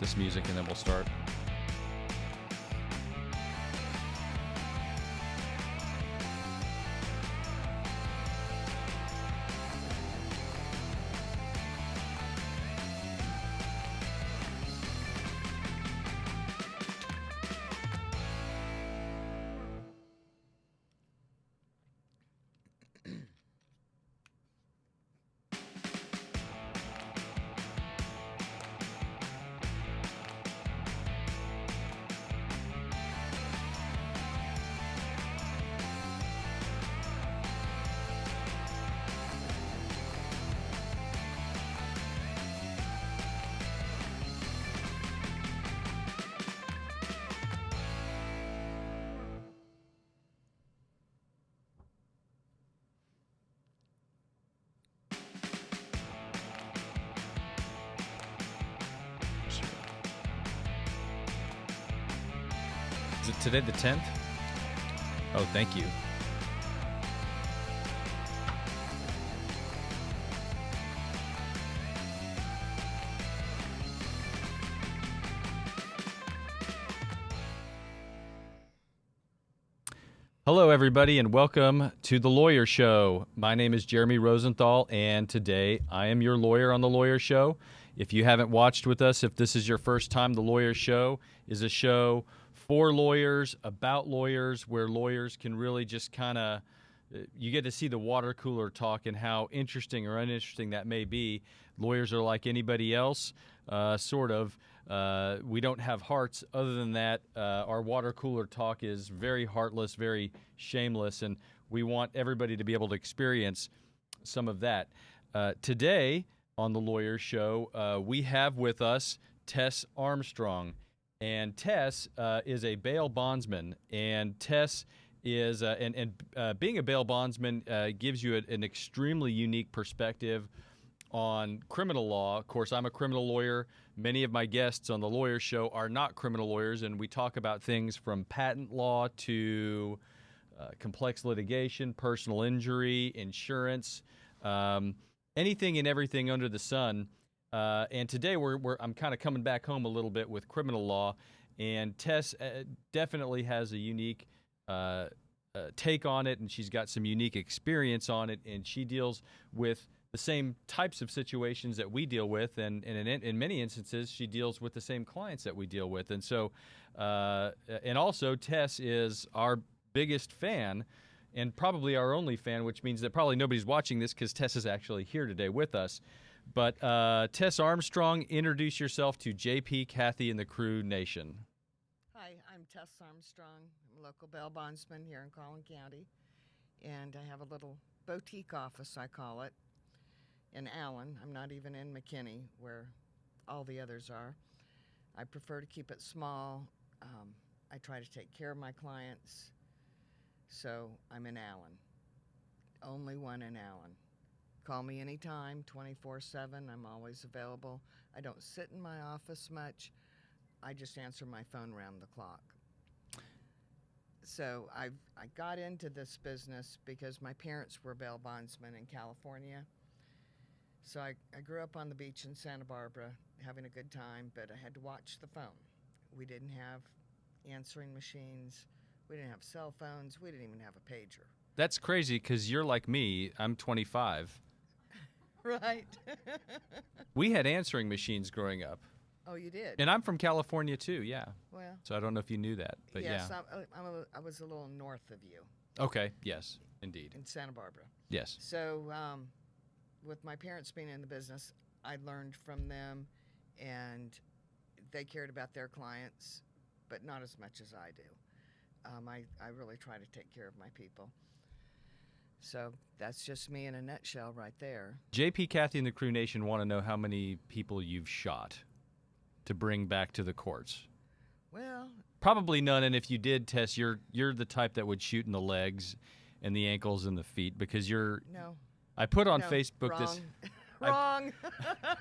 this music and then we'll start. Is it today the 10th? Oh, thank you. Hello, everybody, and welcome to The Lawyer Show. My name is Jeremy Rosenthal, and today I am your lawyer on The Lawyer Show. If you haven't watched with us, if this is your first time, The Lawyer Show is a show for lawyers, about lawyers, where lawyers can really just kind of, you get to see the water cooler talk and how interesting or uninteresting that may be. Lawyers are like anybody else, sort of. We don't have hearts. Other than that, our water cooler talk is very heartless, very shameless, and we want everybody to be able to experience some of that. Today on The Lawyer Show, we have with us Tess Armstrong. And Tess is a bail bondsman, and Tess is, being a bail bondsman gives you an extremely unique perspective on criminal law. Of course, I'm a criminal lawyer. Many of my guests on The Lawyer Show are not criminal lawyers, and we talk about things from patent law to complex litigation, personal injury, insurance, anything and everything under the sun. And today I'm kind of coming back home a little bit with criminal law, and Tess definitely has a unique take on it, and she's got some unique experience on it, and she deals with the same types of situations that we deal with, and in many instances, she deals with the same clients that we deal with. And so, and also, Tess is our biggest fan, and probably our only fan, which means that probably nobody's watching this because Tess is actually here today with us. But Tess Armstrong, introduce yourself to JP, Kathy, and the Crew Nation. Hi, I'm Tess Armstrong. I'm a local bail bondsman here in Collin County, and I have a little boutique office, I call it, in Allen. I'm not even in McKinney, where all the others are. I prefer to keep it small. I try to take care of my clients, so I'm in Allen. Only one in Allen. Call me anytime, 24/7. I'm always available. I don't sit in my office much. I just answer my phone around the clock. So I got into this business because my parents were bail bondsmen in California. So I grew up on the beach in Santa Barbara having a good time, but I had to watch the phone. We didn't have answering machines. We didn't have cell phones. We didn't even have a pager. That's crazy because you're like me. I'm 25. Right. We had answering machines growing up. Oh, you did? And I'm from California, too, yeah. Well. So I don't know if you knew that, but yes, yeah. I was a little north of you. Okay, yes, indeed. In Santa Barbara. Yes. So with my parents being in the business, I learned from them, and they cared about their clients, but not as much as I do. I really try to take care of my people. So that's just me in a nutshell right there. JP, Kathy, and the Crew Nation want to know how many people you've shot to bring back to the courts. Well, probably none, and if you did, Tess, you're the type that would shoot in the legs and the ankles and the feet because you're... No. I put on no, Facebook wrong. this... Wrong.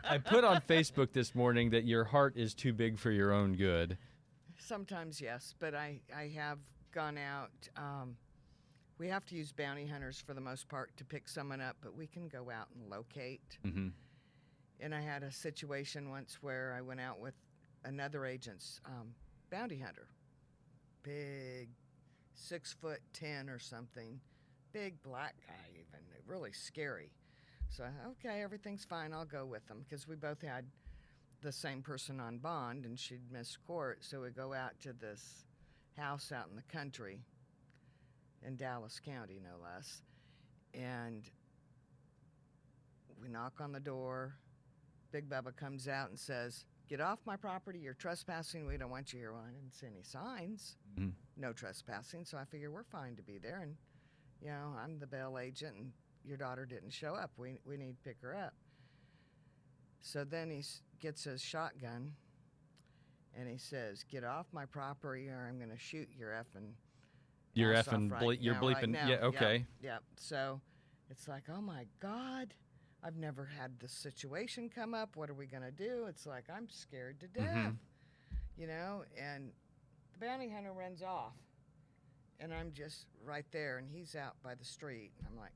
I put on Facebook this morning that your heart is too big for your own good. Sometimes, yes, but I have gone out. We have to use bounty hunters for the most part to pick someone up, but we can go out and locate. Mm-hmm. And I had a situation once where I went out with another agent's bounty hunter, big, 6'10" or something, big black guy, even really scary. So okay, everything's fine. I'll go with them because we both had the same person on bond, and she'd missed court. So we go out to this house out in the country, in Dallas County, no less, and we knock on the door. Big Bubba comes out and says, "Get off my property, you're trespassing, we don't want you here." Well, I didn't see any signs, no trespassing, so I figure we're fine to be there. And, you know, I'm the bail agent, and your daughter didn't show up. We need to pick her up. So then he gets his shotgun, and he says, "Get off my property or I'm going to shoot your effing You're ass off effing, right you're now, bleeping. right now." Yeah, okay. Yep. So it's like, oh my God, I've never had this situation come up. What are we going to do? It's like, I'm scared to death, you know? And the bounty hunter runs off, and I'm just right there, and he's out by the street. I'm like,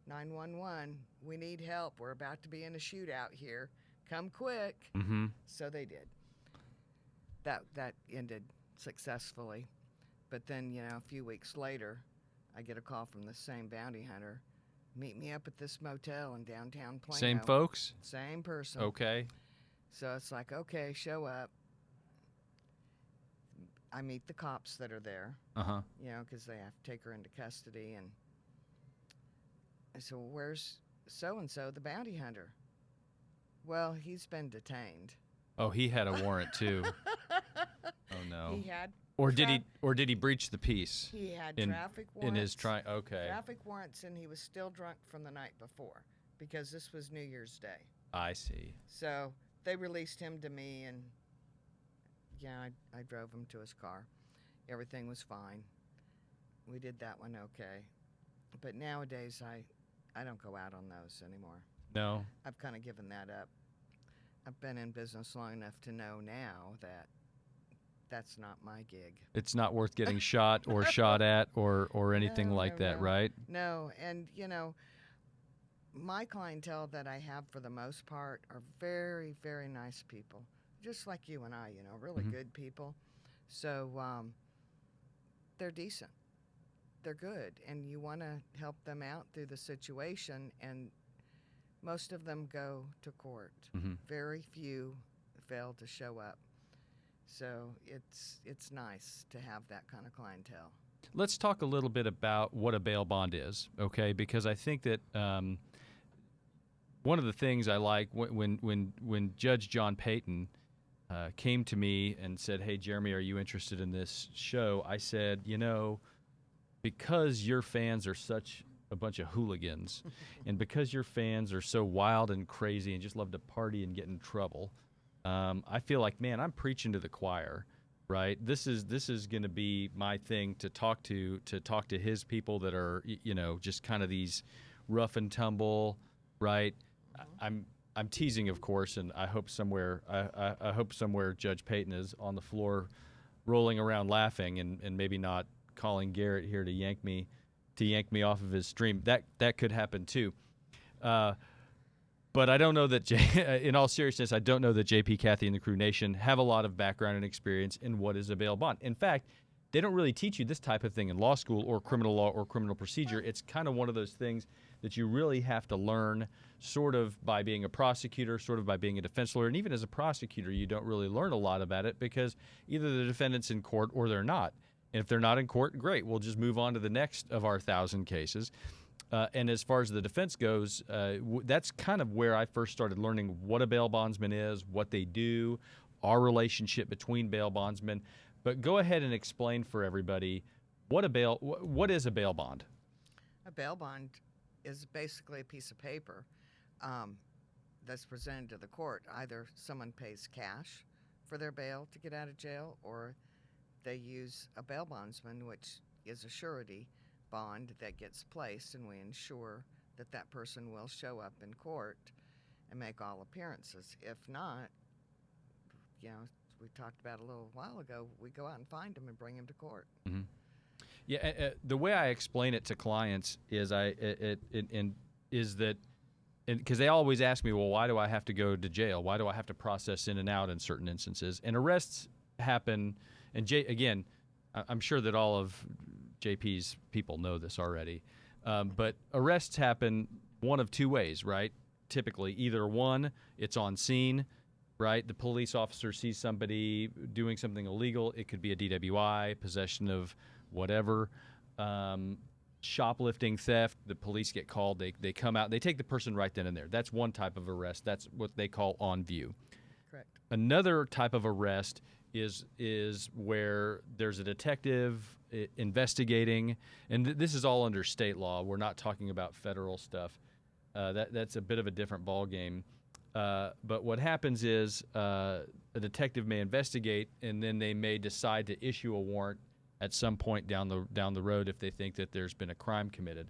911, we need help. We're about to be in a shootout here. Come quick. So they did. That ended successfully. But then, you know, a few weeks later, I get a call from the same bounty hunter. "Meet me up at this motel in downtown Plano." Same folks? Same person. Okay. So it's like, okay, show up. I meet the cops that are there, you know, because they have to take her into custody. And I said, "Well, where's so-and-so, the bounty hunter?" "Well, he's been detained." Oh, he had a warrant too. Oh no. He had Or did he breach the peace? He had in, traffic warrants. in his okay. Traffic warrants, and he was still drunk from the night before because this was New Year's Day. I see. So they released him to me, and yeah, I drove him to his car. Everything was fine. We did that one okay. But nowadays, I don't go out on those anymore. No. I've kind of given that up. I've been in business long enough to know now that that's not my gig. It's not worth getting shot or shot at or anything like that, right? No, and you know, my clientele that I have for the most part are very, very nice people, just like you and I, you know, really good people. So they're decent. They're good, and you want to help them out through the situation, and most of them go to court. Very few fail to show up. So it's nice to have that kind of clientele. Let's talk a little bit about what a bail bond is, okay? Because I think that one of the things I like when Judge John Payton came to me and said, "Hey, Jeremy, are you interested in this show?" I said, you know, because your fans are such a bunch of hooligans and because your fans are so wild and crazy and just love to party and get in trouble, I feel like, man, I'm preaching to the choir, right? This is going to be my thing to talk to his people that are, you know, just kind of these rough and tumble, right? I'm teasing, of course, and I hope somewhere I hope somewhere Judge Payton is on the floor rolling around laughing and maybe not calling Garrett here to yank me off of his stream. That could happen too. But I don't know that, in all seriousness, I don't know that JP, Kathy, and the Crew Nation have a lot of background and experience in what is a bail bond. In fact, they don't really teach you this type of thing in law school or criminal law or criminal procedure. It's kind of one of those things that you really have to learn sort of by being a prosecutor, sort of by being a defense lawyer. And even as a prosecutor, you don't really learn a lot about it because either the defendant's in court or they're not. And if they're not in court, great. We'll just move on to the next of our 1,000 cases. And as far as the defense goes, that's kind of where I first started learning what a bail bondsman is, what they do, our relationship between bail bondsmen. But go ahead and explain for everybody what is a bail bond? A bail bond is basically a piece of paper that's presented to the court. Either someone pays cash for their bail to get out of jail, or they use a bail bondsman, which is a surety bond that gets placed, and we ensure that that person will show up in court and make all appearances. If not, you know, we talked about a little while ago, we go out and find them and bring them to court. Mm-hmm. Yeah, the way I explain it to clients is is that because they always ask me, well, why do I have to go to jail? Why do I have to process in and out in certain instances? And arrests happen, and again, I'm sure that all of JP's people know this already, but arrests happen one of two ways, right? Typically, either one, it's on scene, right? The police officer sees somebody doing something illegal. It could be a DWI, possession of whatever. Shoplifting, theft, the police get called, they come out, they take the person right then and there. That's one type of arrest. That's what they call on view. Correct. Another type of arrest is where there's a detective investigating, and this is all under state law. We're not talking about federal stuff. That's a bit of a different ball game. But what happens is a detective may investigate, and then they may decide to issue a warrant at some point down the road if they think that there's been a crime committed.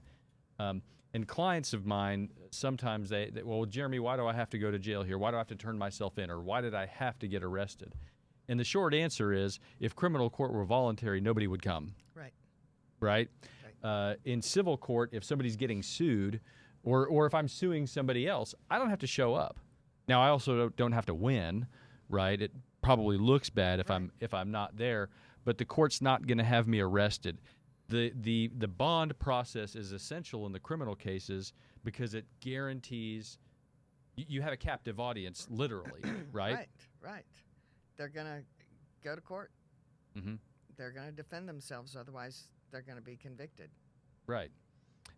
And clients of mine, sometimes they, well, Jeremy, why do I have to go to jail here? Why do I have to turn myself in? Or why did I have to get arrested? And the short answer is, if criminal court were voluntary, nobody would come. Right. Right? In civil court, if somebody's getting sued, or if I'm suing somebody else, I don't have to show up. Now, I also don't have to win, right? It probably looks bad if I'm not there, but the court's not going to have me arrested. The bond process is essential in the criminal cases because it guarantees you have a captive audience, literally, right? Right. They're going to go to court. Mm-hmm. They're going to defend themselves, otherwise they're going to be convicted. Right.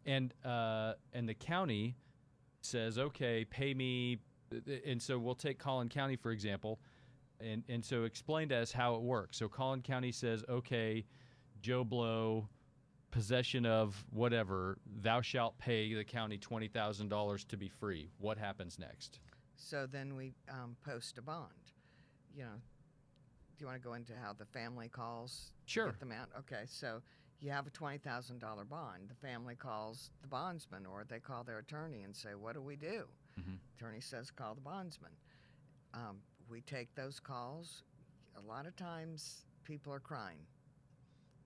And the county says, okay, pay me. And so we'll take Collin County, for example. And so explain to us how it works. So Collin County says, okay, Joe Blow, possession of whatever, thou shalt pay the county $20,000 to be free. What happens next? So then we post a bond. You know, do you want to go into how the family calls? Sure. Get them out? Okay, so you have a $20,000 bond. The family calls the bondsman, or they call their attorney and say, what do we do? Mm-hmm. Attorney says, call the bondsman. We take those calls. A lot of times people are crying.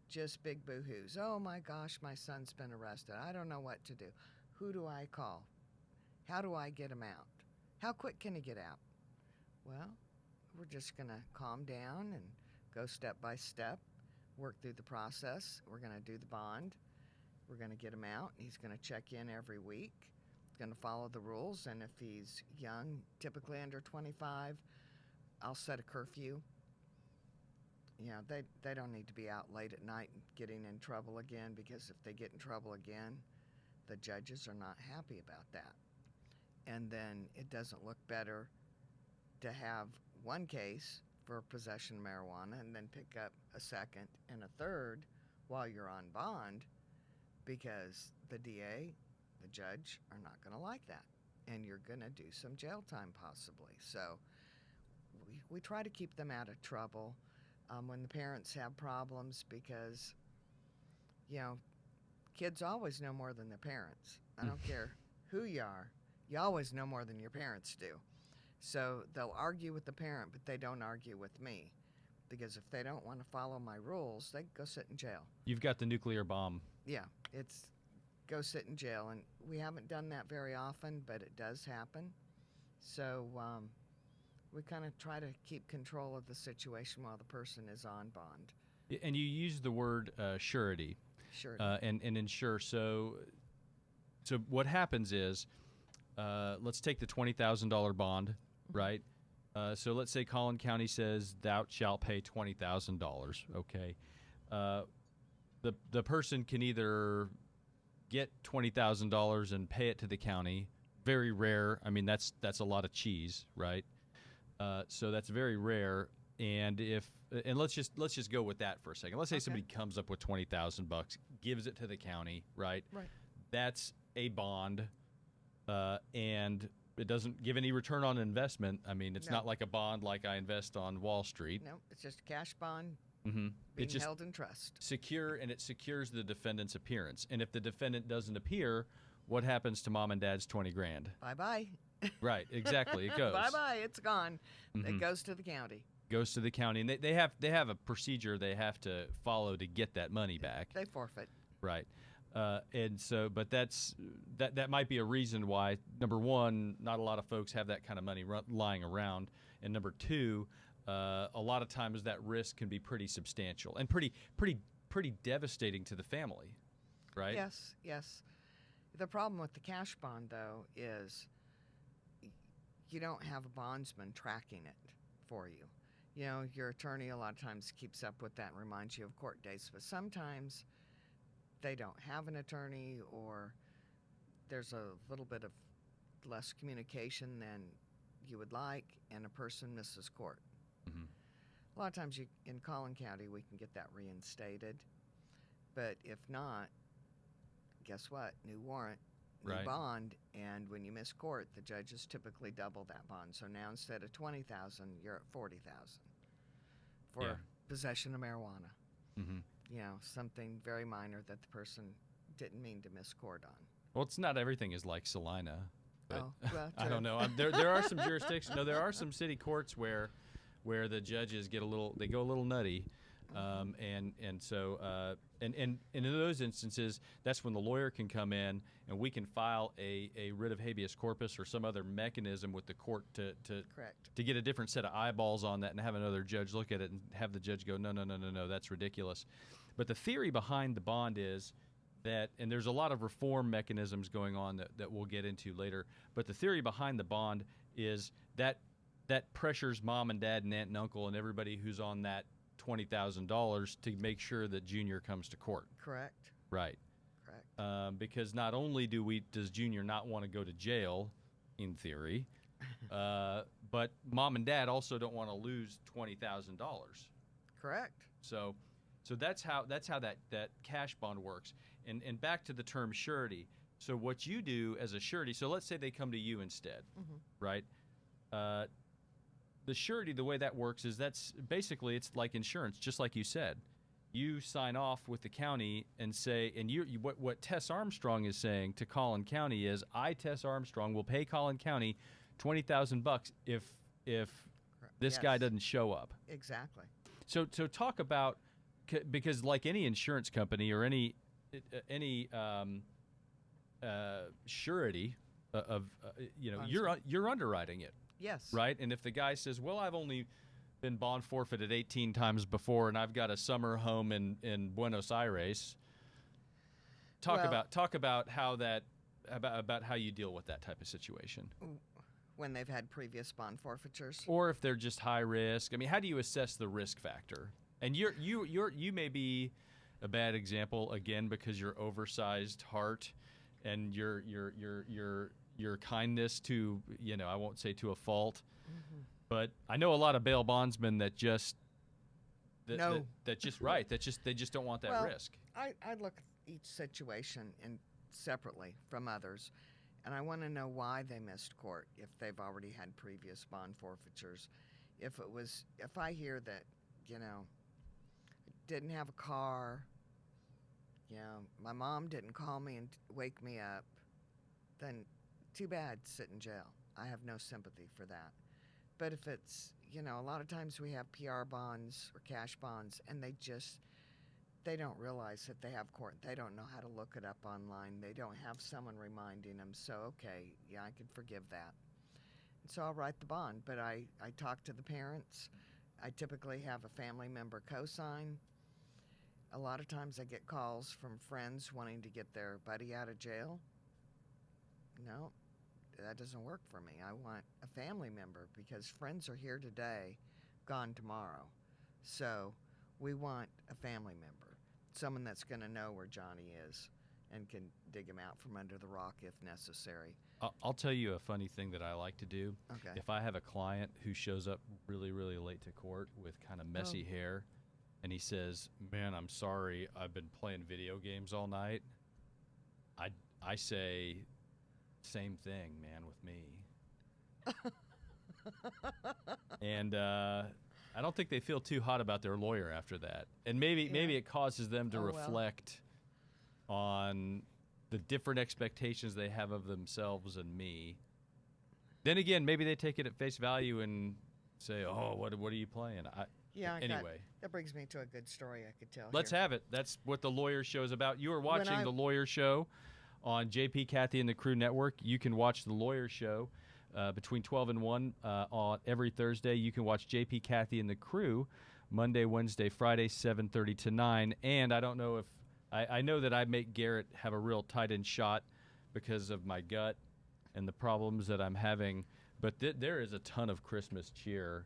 Just big boo-hoos. Oh my gosh, my son's been arrested. I don't know what to do. Who do I call? How do I get him out? How quick can he get out? Well, we're just going to calm down and go step by step, work through the process. We're going to do the bond. We're going to get him out. He's going to check in every week. He's going to follow the rules. And if he's young, typically under 25, I'll set a curfew. You know, they don't need to be out late at night and getting in trouble again, because if they get in trouble again, the judges are not happy about that. And then it doesn't look better to have one case for possession of marijuana and then pick up a second and a third while you're on bond, because the DA, the judge, are not going to like that. And you're going to do some jail time possibly. So we try to keep them out of trouble when the parents have problems, because, you know, kids always know more than their parents. I don't care who you are. You always know more than your parents do. So they'll argue with the parent, but they don't argue with me, because if they don't want to follow my rules, they can go sit in jail. You've got the nuclear bomb. Yeah, it's go sit in jail. And we haven't done that very often, but it does happen. So we kind of try to keep control of the situation while the person is on bond. And you use the word surety. Surety. And insure. So what happens is, let's take the $20,000 bond, right? So let's say Collin County says, thou shalt pay $20,000, okay? The person can either get $20,000 and pay it to the county. Very rare. I mean, that's a lot of cheese, right? So that's very rare. And let's just go with that for a second. Let's say somebody comes up with $20,000, gives it to the county, right? Right. That's a bond, and it doesn't give any return on investment. I mean, it's not like a bond like I invest on Wall Street. No, it's just a cash bond Mm-hmm. being held in trust. Secure, and it secures the defendant's appearance. And if the defendant doesn't appear, what happens to mom and dad's 20 grand? Bye-bye. Right, exactly. It goes. Bye-bye, it's gone. Mm-hmm. It goes to the county. Goes to the county, and they have a procedure they have to follow to get that money back. They forfeit. Right. And so, but that might be a reason why, number one, not a lot of folks have that kind of money lying around, and number two, a lot of times that risk can be pretty substantial and pretty devastating to the family, right? Yes. The problem with the cash bond, though, is you don't have a bondsman tracking it for you. You know, your attorney a lot of times keeps up with that and reminds you of court dates, but sometimes they don't have an attorney, or there's a little bit of less communication than you would like, and a person misses court. Mm-hmm. A lot of times in Collin County, we can get that reinstated, but if not, guess what? New warrant, new Right. bond, and when you miss court, the judges typically double that bond. So now instead of $20,000, you're at $40,000 for Yeah. possession of marijuana. Mm-hmm. You know, something very minor that the person didn't mean to miss court on. Well, it's not everything is like Salina. But Oh, well, I don't know. There are some jurisdictions. No, there are some city courts where the judges go a little nutty, and so in those instances, that's when the lawyer can come in and we can file a writ of habeas corpus or some other mechanism with the court to Correct. to get a different set of eyeballs on that and have another judge look at it and have the judge go, no, that's ridiculous. But the theory behind the bond is that, and there's a lot of reform mechanisms going on that we'll get into later, but the theory behind the bond is that pressures mom and dad and aunt and uncle and everybody who's on that $20,000 to make sure that Junior comes to court. Correct. Right. Correct. Because not only does Junior not want to go to jail, in theory, but mom and dad also don't want to lose $20,000. Correct. So that's how that cash bond works. And back to the term surety. So what you do as a surety, so let's say they come to you instead, right? The surety, the way that works is that's basically it's like insurance, just like you said. You sign off with the county and say, and what Tess Armstrong is saying to Collin County is, I, Tess Armstrong, will pay Collin County $20,000 if this guy doesn't show up. Exactly. So talk about, because like any insurance company or any surety of you're underwriting it. Yes. Right? And if the guy says, well, I've only been bond forfeited 18 times before and I've got a summer home in Buenos Aires, talk about how about how you deal with that type of situation. When they've had previous bond forfeitures. Or if they're just high risk. I mean, how do you assess the risk factor? And you may be a bad example again because your oversized heart and your kindness to, I won't say to a fault, but I know a lot of bail bondsmen that they just don't want that risk. I look at each situation separately from others, and I want to know why they missed court if they've already had previous bond forfeitures. If I hear that, didn't have a car, my mom didn't call me and wake me up, then too bad, sit in jail. I have no sympathy for that. But if it's, a lot of times we have PR bonds or cash bonds, and they don't realize that they have court. They don't know how to look it up online. They don't have someone reminding them. So, okay, yeah, I can forgive that. And so I'll write the bond, but I talk to the parents. I typically have a family member co-sign. A lot of times I get calls from friends wanting to get their buddy out of jail. No, that doesn't work for me. I want a family member because friends are here today, gone tomorrow. So we want a family member, someone that's going to know where Johnny is and can dig him out from under the rock if necessary. I'll tell you a funny thing that I like to do. Okay. If I have a client who shows up really, really late to court with kind of messy hair, and he says, man, I'm sorry, I've been playing video games all night, I say, same thing, man, with me. And I don't think they feel too hot about their lawyer after that. And maybe it causes them to reflect on the different expectations they have of themselves and me. Then again, maybe they take it at face value and say, oh, what are you playing? Yeah. Anyway, That brings me to a good story I could tell. let's here. have it. That's what the Lawyer Show is about. You are watching I- the Lawyer Show on JP, Kathy, and the Crew Network. You can watch the Lawyer Show between 12 and 1 on every Thursday. You can watch JP, Kathy, and the Crew Monday, Wednesday, Friday, 7:30 to 9. And I don't know if I know that I make Garrett have a real tight-end shot because of my gut and the problems that I'm having. But there is a ton of Christmas cheer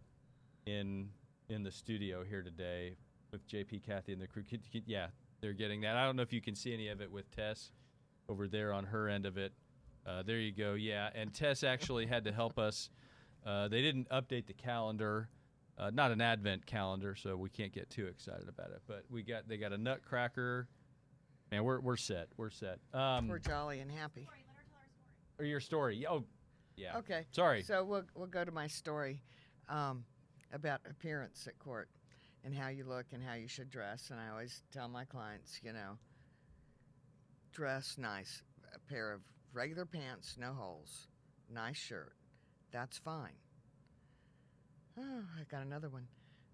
in the studio here today with JP, Kathy, and the Crew. Yeah, they're getting that. I don't know if you can see any of it with Tess over there on her end of it. There you go. Yeah, and Tess actually had to help us. They didn't update the calendar, not an Advent calendar, so we can't get too excited about it. But they got a Nutcracker. Man, we're set. We're set. We're jolly and happy. Or your story. Oh, yeah. Okay. Sorry. So we'll go to my story about appearance at court and how you look and how you should dress. And I always tell my clients, dress nice. A pair of regular pants, no holes. Nice shirt. That's fine. Oh, I got another one.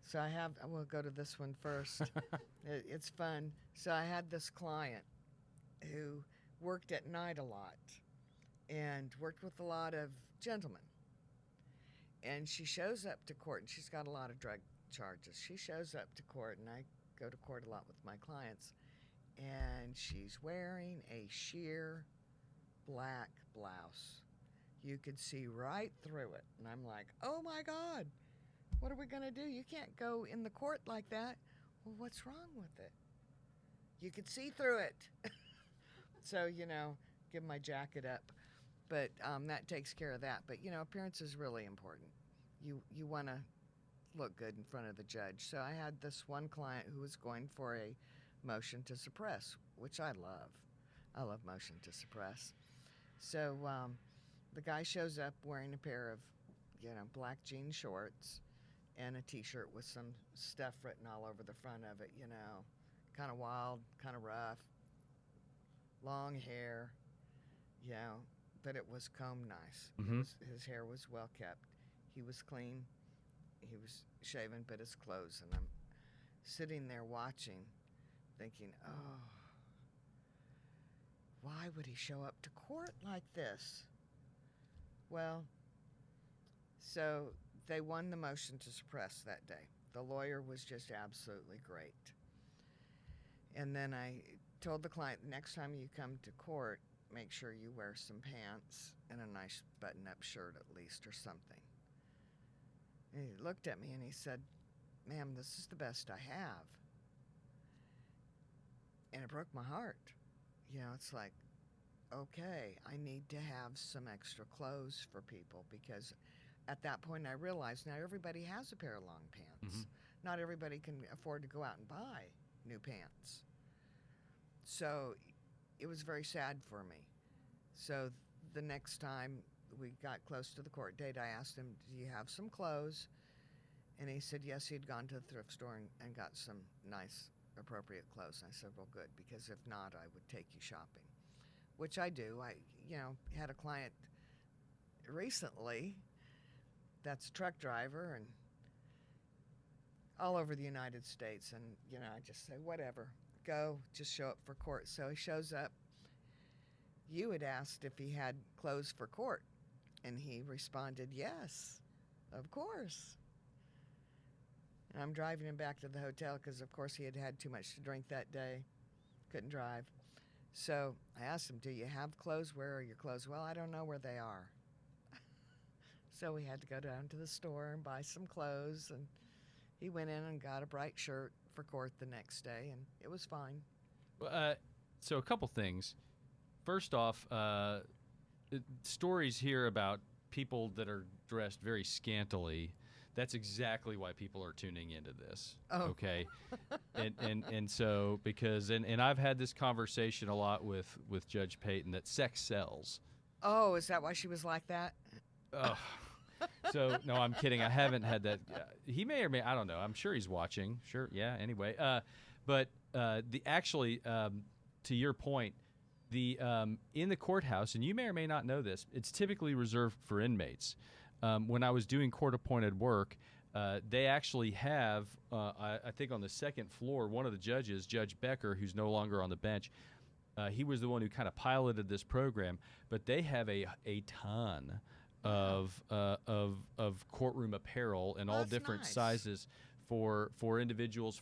So we'll go to this one first. It's fun. So I had this client who worked at night a lot and worked with a lot of gentlemen. And she shows up to court, and she's got a lot of drug charges. She shows up to court, and I go to court a lot with my clients, and she's wearing a sheer black blouse. You could see right through it. And I'm like, oh my God, what are we going to do? You can't go in the court like that. Well, what's wrong with it? You could see through it. So, give my jacket up. But that takes care of that. But, appearance is really important. You want to look good in front of the judge. So I had this one client who was going for a motion to suppress, which I love. I love motion to suppress. So the guy shows up wearing a pair of, black jean shorts and a T-shirt with some stuff written all over the front of it, kind of wild, kind of rough, long hair, but it was combed nice. Mm-hmm. His hair was well kept. He was clean. He was shaven, but his clothes. And I'm sitting there watching, thinking, oh, why would he show up to court like this? Well, so they won the motion to suppress that day. The lawyer was just absolutely great. And then I told the client, next time you come to court, make sure you wear some pants and a nice button-up shirt at least or something. And he looked at me and he said, ma'am, this is the best I have. And it broke my heart. It's like, okay, I need to have some extra clothes for people, because at that point I realized not everybody has a pair of long pants. Mm-hmm. Not everybody can afford to go out and buy new pants. So it was very sad for me. So the next time we got close to the court date, I asked him, do you have some clothes? And he said, yes, he'd gone to the thrift store and got some nice, appropriate clothes. And I said, well, good, because if not, I would take you shopping, which I do. I, had a client recently that's a truck driver and all over the United States. And, I just say, whatever, go, just show up for court. So he shows up. You had asked if he had clothes for court, and he responded, yes, of course. And I'm driving him back to the hotel because, of course, he had had too much to drink that day, couldn't drive. So I asked him, do you have clothes? Where are your clothes? Well, I don't know where they are. So we had to go down to the store and buy some clothes, and he went in and got a bright shirt for court the next day, and it was fine. So a couple things. First off, stories here about people that are dressed very scantily. That's exactly why people are tuning into this. Oh. Okay. and so because I've had this conversation a lot with Judge Payton that sex sells. Oh, is that why she was like that? Oh. So no, I'm kidding. I haven't had that. He may or may, I don't know. I'm sure he's watching. Sure. Yeah. Anyway, but to your point, in the courthouse, and you may or may not know this, it's typically reserved for inmates. When I was doing court-appointed work, they actually have, I think on the second floor, one of the judges, Judge Becker, who's no longer on the bench, he was the one who kind of piloted this program, but they have a ton of courtroom apparel in all that's different nice. sizes for individuals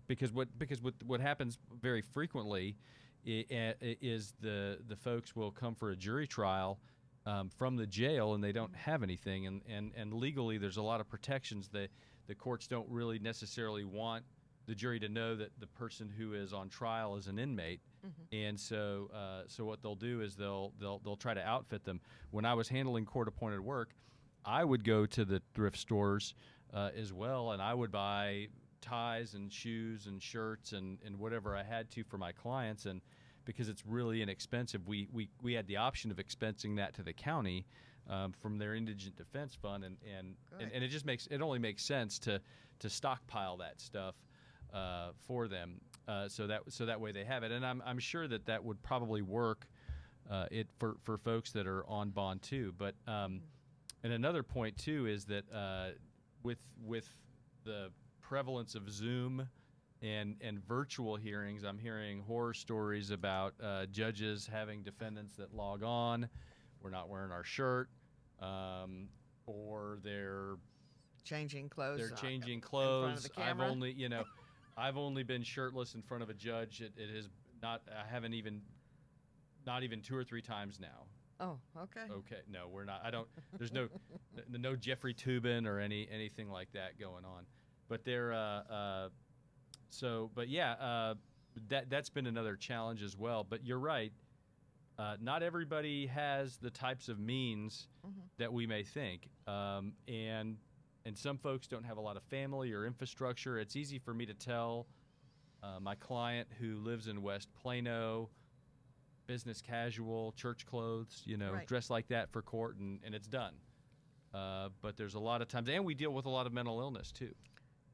because what happens very frequently is the folks will come for a jury trial from the jail and they don't have anything, and legally there's a lot of protections that the courts don't really necessarily want the jury to know that the person who is on trial is an inmate. And so what they'll do is they'll try to outfit them. When I was handling court-appointed work, I would go to the thrift stores as well, and I would buy ties and shoes and shirts and whatever I had to for my clients. And because it's really inexpensive, we had the option of expensing that to the county from their indigent defense fund, and it just only makes sense to stockpile that stuff for them. So that way they have it, and I'm sure that would probably work for folks that are on bond too. But and another point too is that with the prevalence of Zoom and virtual hearings, I'm hearing horror stories about judges having defendants that log on, we're not wearing our shirt, or they're changing clothes. They're changing in front of clothes. the camera. I've only been shirtless in front of a judge. It has not. I haven't even, not even 2 or 3 times now. Oh, okay. Okay, no, we're not. I don't. There's no Jeffrey Toobin or anything like that going on. But that's been another challenge as well. But you're right. Not everybody has the types of means that we may think, and some folks don't have a lot of family or infrastructure. It's easy for me to tell my client who lives in West Plano, business casual, church clothes, Right. dress like that for court, and it's done. But there's a lot of times, and we deal with a lot of mental illness too.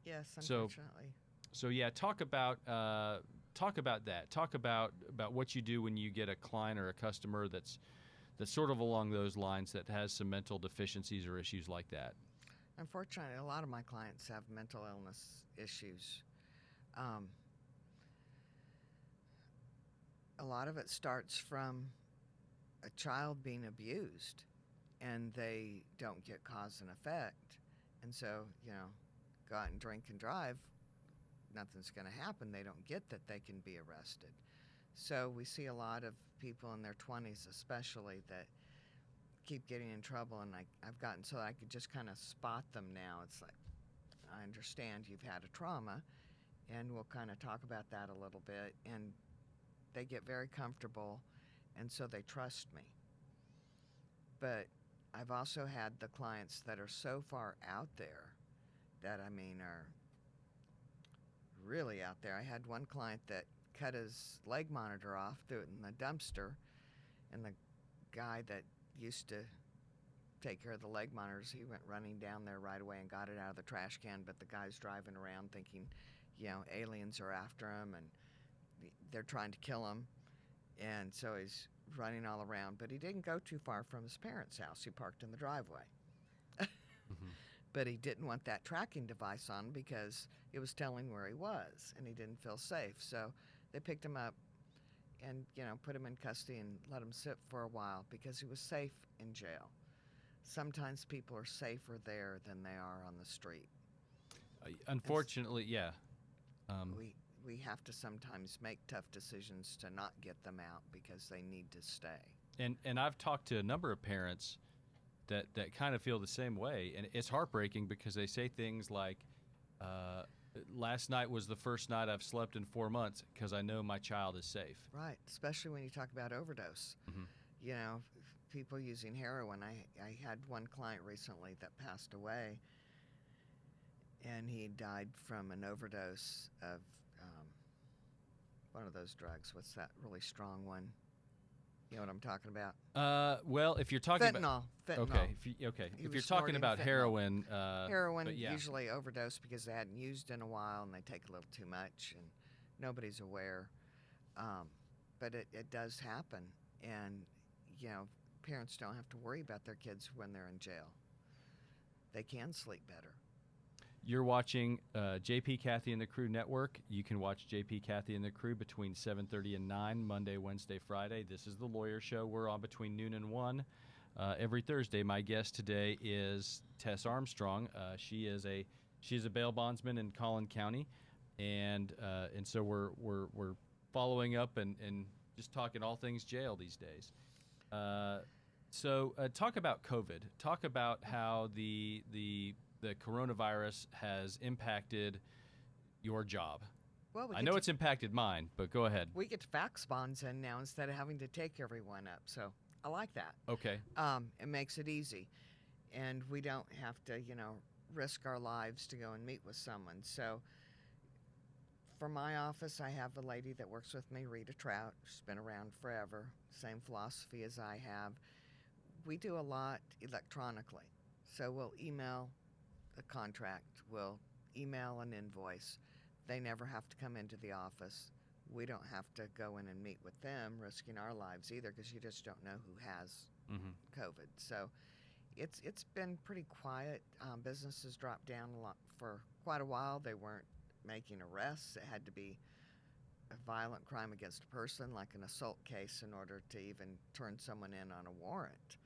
Yes, So- unfortunately. So yeah, talk about that. Talk about what you do when you get a client or a customer that's sort of along those lines, that has some mental deficiencies or issues like that. Unfortunately, a lot of my clients have mental illness issues. A lot of it starts from a child being abused, and they don't get cause and effect. And so, go out and drink and drive, nothing's going to happen. They don't get that they can be arrested. So we see a lot of people in their 20s especially that keep getting in trouble, and I've gotten so I could just kind of spot them now. It's like, I understand you've had a trauma, and we'll kind of talk about that a little bit, and they get very comfortable, and so they trust me. But I've also had the clients that are so far out there that, are really out there. I had one client that cut his leg monitor off, threw it in the dumpster, and the guy that used to take care of the leg monitors, he went running down there right away and got it out of the trash can. But the guy's driving around thinking, aliens are after him and they're trying to kill him, and so he's running all around. But he didn't go too far from his parents' house. He parked in the driveway. But he didn't want that tracking device on because it was telling where he was, and he didn't feel safe. So they picked him up and, put him in custody and let him sit for a while because he was safe in jail. Sometimes people are safer there than they are on the street. Unfortunately, yeah. We have to sometimes make tough decisions to not get them out because they need to stay. And I've talked to a number of parents that kind of feel the same way, and it's heartbreaking because they say things like, last night was the first night I've slept in 4 months because I know my child is safe. Right, especially when you talk about overdose. People using heroin. I had one client recently that passed away, and he died from an overdose of one of those drugs. What's that really strong one? You know what I'm talking about? Well, if you're talking Fentanyl. about Fentanyl. if you're was talking snorting about fentanyl. heroin, Heroin but yeah. usually overdose because they hadn't used in a while and they take a little too much and nobody's aware. But it does happen, and parents don't have to worry about their kids when they're in jail. They can sleep better. You're watching JP, Kathy, and the Crew Network. You can watch JP, Kathy, and the Crew between 7:30 and 9, Monday, Wednesday, Friday. This is The Lawyer Show. We're on between noon and 1 every Thursday. My guest today is Tess Armstrong. She is a bail bondsman in Collin County, and so we're following up and just talking all things jail these days. So talk about COVID. Talk about how the coronavirus has impacted your job. Well, I know it's impacted mine, but go ahead. We get fax bonds in now instead of having to take everyone up, so I like that. Okay. It makes it easy, and we don't have to, risk our lives to go and meet with someone. So for my office, I have a lady that works with me, Rita Trout. She's been around forever, same philosophy as I have. We do a lot electronically, so we'll email a contract, we'll email an invoice. They never have to come into the office. We don't have to go in and meet with them, risking our lives either, because you just don't know who has COVID. So it's been pretty quiet. Business has dropped down a lot for quite a while. They weren't making arrests. It had to be a violent crime against a person, like an assault case, in order to even turn someone in on a warrant.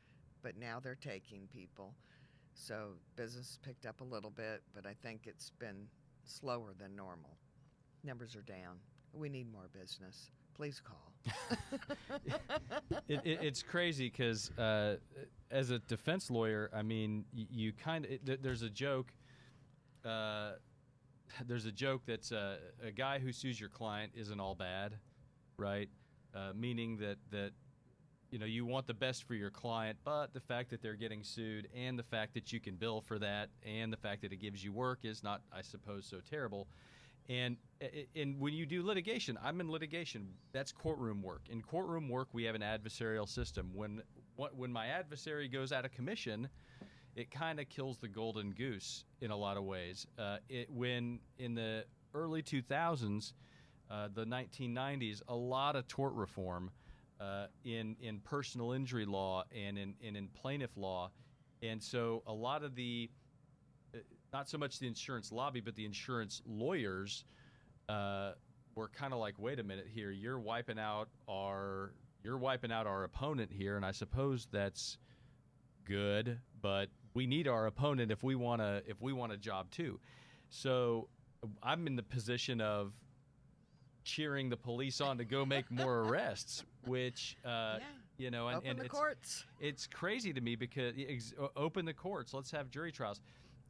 But now they're taking people. So business picked up a little bit, but I think it's been slower than normal. Numbers are down. We need more business. Please call. It's crazy because as a defense lawyer, I mean, you kind of there's a joke. There's a joke that's a guy who sues your client isn't all bad, right? Meaning that you want the best for your client, but the fact that they're getting sued and the fact that you can bill for that and the fact that it gives you work is not, I suppose, so terrible. And when you do litigation, I'm in litigation. That's courtroom work. In courtroom work, we have an adversarial system. When my adversary goes out of commission, it kind of kills the golden goose in a lot of ways. When in the early 2000s, the 1990s, a lot of tort reform in personal injury law and in plaintiff law, and so a lot of the not so much the insurance lobby, but the insurance lawyers were kind of like, wait a minute here, you're wiping out our opponent here, and I suppose that's good, but we need our opponent if we want a job too. So I'm in the position of cheering the police on to go make more arrests, which and Open the courts. It's crazy to me because open the courts. Let's have jury trials.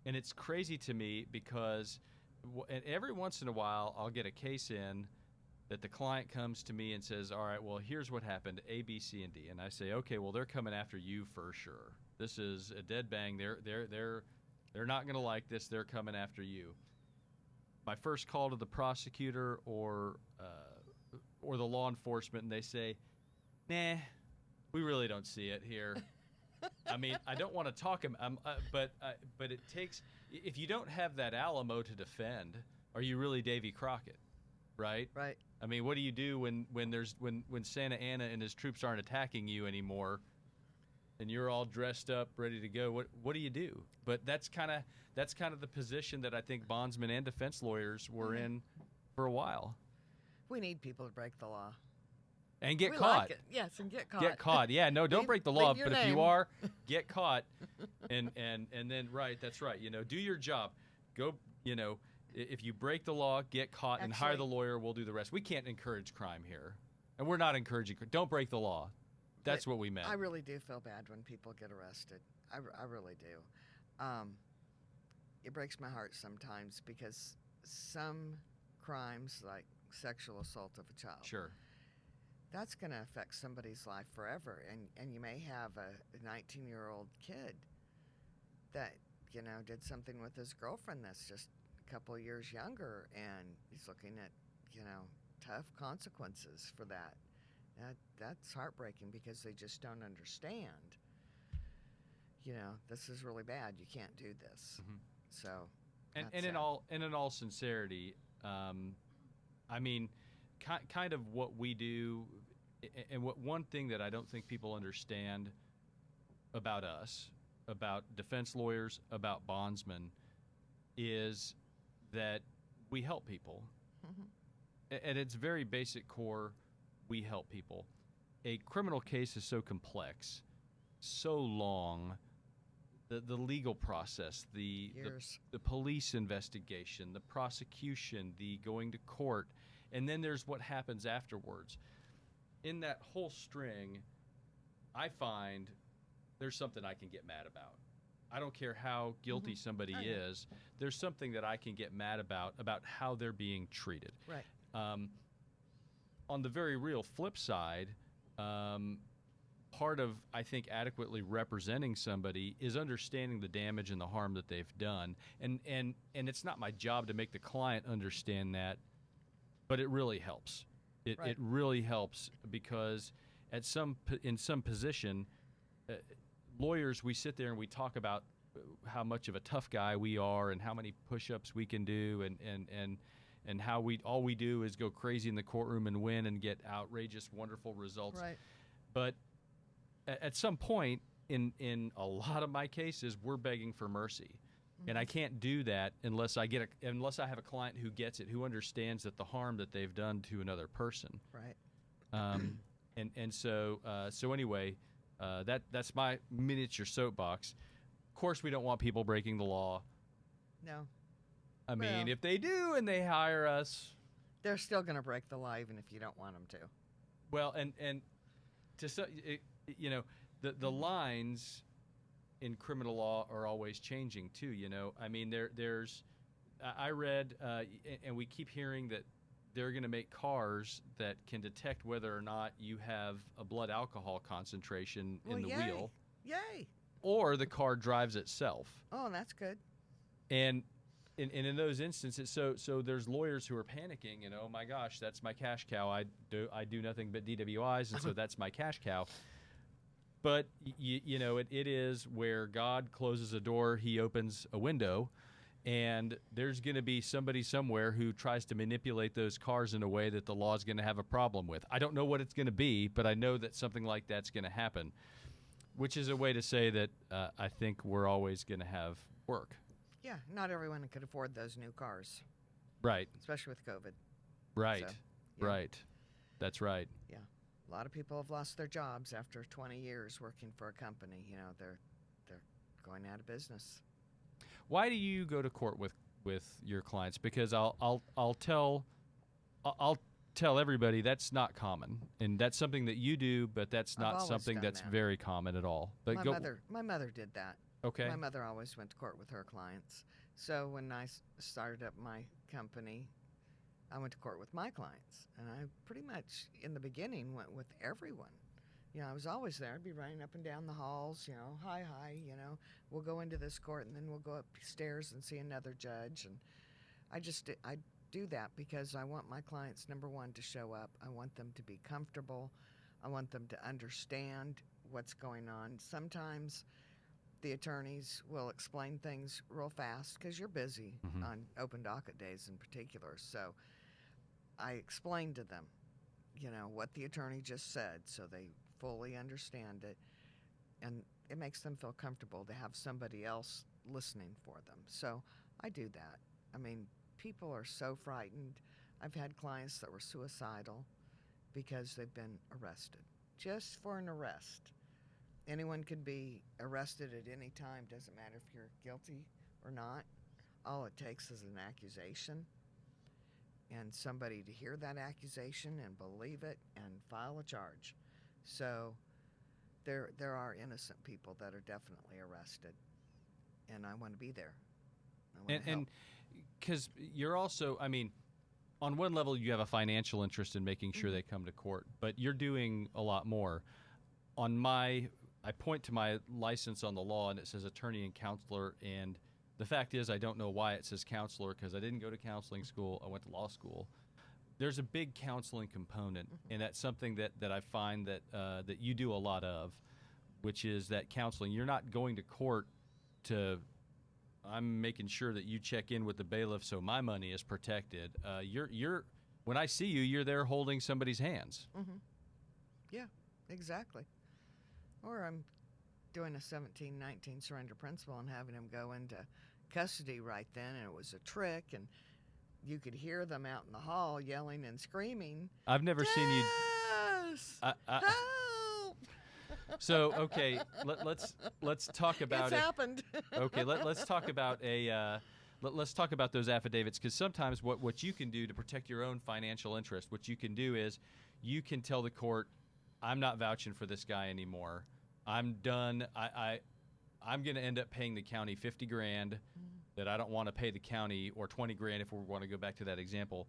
And it's crazy to me because every once in a while I'll get a case in that the client comes to me and says, all right, well, here's what happened, A, B, C, and D. And I say, okay, well, they're coming after you for sure. This is a dead bang. They're not going to like this. They're coming after you. My first call to the prosecutor or the law enforcement, and they say, nah, we really don't see it here. I mean, I don't want to talk him, but it takes. If you don't have that Alamo to defend, are you really Davy Crockett, right? Right. I mean, what do you do when Santa Anna and his troops aren't attacking you anymore, and you're all dressed up, ready to go? What do you do? But that's kind of the position that I think bondsmen and defense lawyers were in for a while. We need people to break the law. And get we caught. Like it. Yes, and get caught. Get caught. Yeah, no, don't break the law, but if you name. are, get caught. And then that's right. Do your job. Go, if you break the law, get caught and hire the lawyer, we'll do the rest. We can't encourage crime here. And we're not encouraging. Don't break the law. That's what we meant. I really do feel bad when people get arrested. I really do. It breaks my heart sometimes because some crimes, like sexual assault of a child, Sure. that's going to affect somebody's life forever. And you may have a 19-year-old kid that, did something with his girlfriend that's just a couple of years younger, and he's looking at, tough consequences for that. That's heartbreaking because they just don't understand. This is really bad. You can't do this. Mm-hmm. So, and in all sincerity, I mean, kind of what we do, and one thing that I don't think people understand about us, about defense lawyers, about bondsmen, is that we help people. Mm-hmm. At its very basic core, we help people. A criminal case is so complex, so long, the legal process, the police investigation, the prosecution, the going to court, and then there's what happens afterwards. In that whole string, I find there's something I can get mad about. I don't care how guilty somebody is. There's something that I can get mad about how they're being treated. Right. On the very real flip side, part of, I think, adequately representing somebody is understanding the damage and the harm that they've done. And it's not my job to make the client understand that, but it really helps. It really helps because in some position, lawyers, we sit there and we talk about how much of a tough guy we are and how many push-ups we can do and how all we do is go crazy in the courtroom and win and get outrageous, wonderful results. Right. But at some point, in a lot of my cases, we're begging for mercy. And I can't do that unless I have a client who gets it, who understands that the harm that they've done to another person. Right. So anyway, that's my miniature soapbox. Of course, we don't want people breaking the law. No. I mean, if they do and they hire us, they're still going to break the law even if you don't want them to. Well, and to you know, the lines in criminal law are always changing too. You know, I mean, there's I read and we keep hearing that they're going to make cars that can detect whether or not you have a blood alcohol concentration in the wheel. Yay! Or the car drives itself. Oh, that's good. And in those instances, so there's lawyers who are panicking. You know, oh my gosh, that's my cash cow. I do nothing but DWIs, and so that's my cash cow. But you know, it is where God closes a door, He opens a window, and there's going to be somebody somewhere who tries to manipulate those cars in a way that the law is going to have a problem with. I don't know what it's going to be, but I know that something like that's going to happen, which is a way to say that I think we're always going to have work. Yeah, not everyone could afford those new cars. Right. Especially with COVID. Right. So, yeah. Right. That's right. Yeah. A lot of people have lost their jobs after 20 years working for a company. You know, they're going out of business. Why do you go to court with your clients? Because I'll tell everybody that's not common, and that's something that you do, but that's not something that's very common at all. But my mother did that. Okay. My mother always went to court with her clients. So when I started up my company, I went to court with my clients. And I pretty much, in the beginning, went with everyone. You know, I was always there. I'd be running up and down the halls, you know, hi, you know, we'll go into this court and then we'll go upstairs and see another judge. And I do that because I want my clients, number one, to show up. I want them to be comfortable. I want them to understand what's going on. Sometimes the attorneys will explain things real fast because you're busy on open docket days in particular. So I explain to them, you know, what the attorney just said so they fully understand it. And it makes them feel comfortable to have somebody else listening for them. So I do that. I mean, people are so frightened. I've had clients that were suicidal because they've been arrested, just for an arrest. Anyone can be arrested at any time. Doesn't matter if you're guilty or not. All it takes is an accusation and somebody to hear that accusation and believe it and file a charge. So there are innocent people that are definitely arrested, and I want to be there. And because you're also, I mean, on one level you have a financial interest in making sure they come to court, but you're doing a lot more. I point to my license on the law, and it says attorney and counselor, and the fact is I don't know why it says counselor because I didn't go to counseling school. I went to law school. There's a big counseling component, and that's something that I find that you do a lot of, which is that counseling. You're not going to court I'm making sure that you check in with the bailiff so my money is protected. When I see you, you're there holding somebody's hands. Yeah, exactly. Or I'm doing a 1719 surrender principle and having them go into custody right then, and it was a trick, and you could hear them out in the hall yelling and screaming. I've never seen you. Tess, help! So okay, let's talk about It's it. happened. Okay, let's talk about let's talk about those affidavits, because sometimes what you can do to protect your own financial interest, what you can do is you can tell the court, I'm not vouching for this guy anymore. I'm done. I'm going to end up paying the county $50,000 that I don't want to pay the county, or $20,000 if we want to go back to that example.